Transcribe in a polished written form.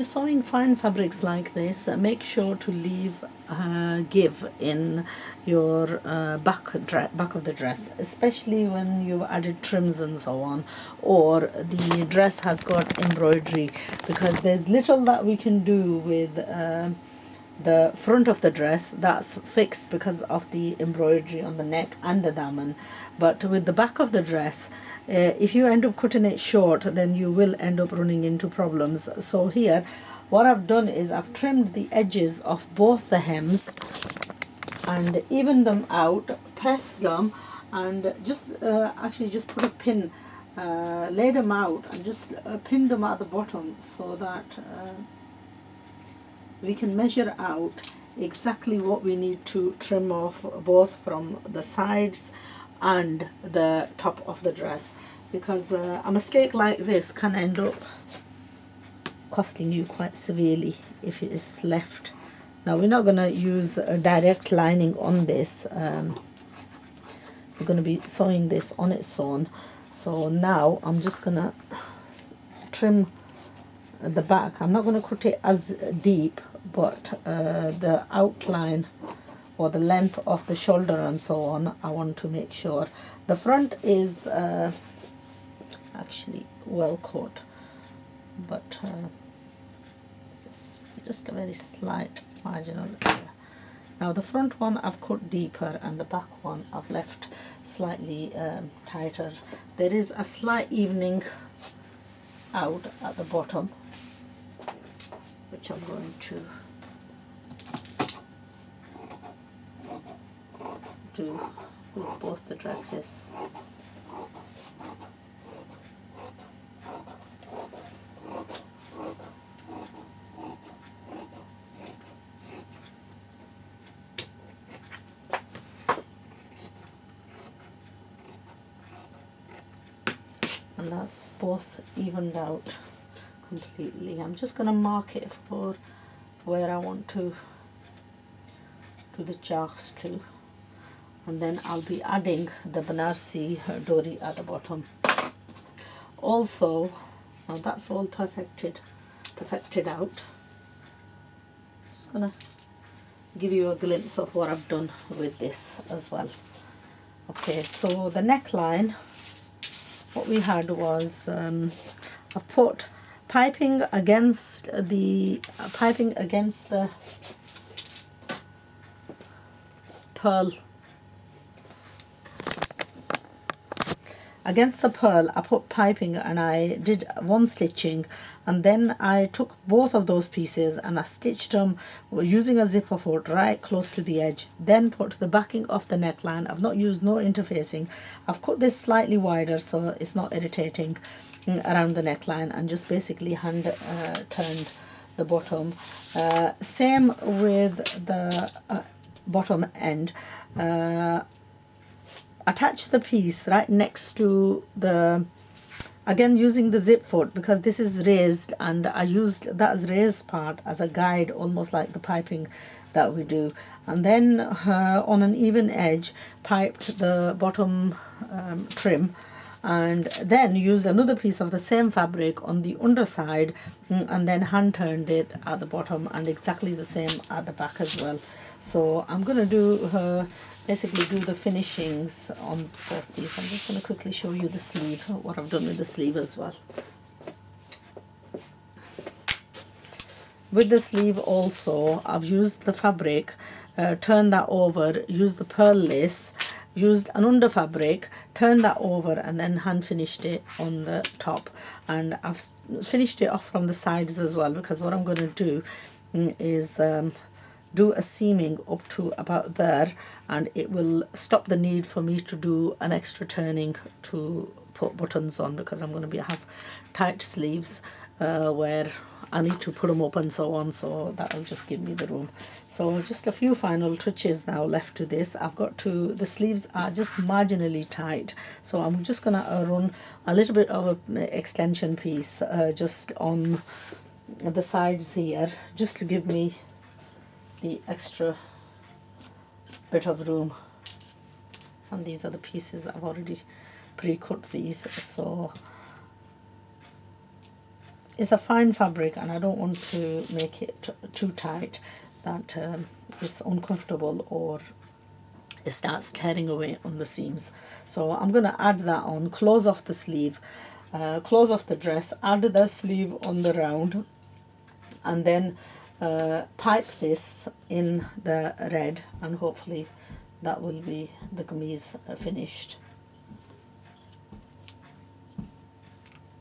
You're sewing fine fabrics like this, make sure to leave give in your back of the dress, especially when you've added trims and so on, or the dress has got embroidery, because there's little that we can do with the front of the dress that's fixed because of the embroidery on the neck and the daman. But with the back of the dress, if you end up cutting it short, then you will end up running into problems. So here what I've done is I've trimmed the edges of both the hems and evened them out, pressed them, and just actually just put a pin, laid them out and just pinned them at the bottom, so that we can measure out exactly what we need to trim off, both from the sides and the top of the dress, because a mistake like this can end up costing you quite severely if it is left. Now we're not going to use a direct lining on this, we're going to be sewing this on its own. So now I'm just going to trim the back. I'm not going to cut it as deep, but the outline or the length of the shoulder and so on, I want to make sure. The front is actually well cut, but it's just a very slight marginal area. Now the front one I've cut deeper and the back one I've left slightly tighter. There is a slight evening out at the bottom, which I'm going to do with both the dresses. And that's both evened out completely. I'm just going to mark it for where I want to do the checks to, and then I'll be adding the Banarsi dori at the bottom. Also, now that's all perfected out. Just gonna give you a glimpse of what I've done with this as well. Okay, so the neckline, what we had was I've put piping against the pearl. Against the pearl I put piping, and I did one stitching, and then I took both of those pieces and I stitched them using a zipper foot right close to the edge, then put the backing of the neckline. I've not used no interfacing. I've cut this slightly wider so it's not irritating around the neckline, and just basically hand turned the bottom. Same with the bottom end. Attach the piece right next to the, again using the zip foot, because this is raised, and I used that as raised part as a guide, almost like the piping that we do, and then on an even edge piped the bottom trim, and then used another piece of the same fabric on the underside, and then hand turned it at the bottom, and exactly the same at the back as well. So I'm going to do basically do the finishings on both these. I'm just going to quickly show you the sleeve, what I've done with the sleeve as well. With the sleeve also, I've used the fabric, turned that over, used the pearl lace, used an under fabric, turned that over, and then hand finished it on the top. And I've finished it off from the sides as well, because what I'm going to do is do a seaming up to about there, and it will stop the need for me to do an extra turning to put buttons on, because I'm going to have tight sleeves where I need to put them up and so on, so that'll just give me the room. So just a few final touches now left to this. I've got to, the sleeves are just marginally tight, so I'm just going to run a little bit of an extension piece just on the sides here, just to give me the extra bit of room. And these are the pieces I've already pre-cut these, so it's a fine fabric, and I don't want to make it too tight that it's uncomfortable or it starts tearing away on the seams. So I'm going to add that on, close off the sleeve, close off the dress, add the sleeve on the round, and then pipe this in the red, and hopefully that will be the kameez finished.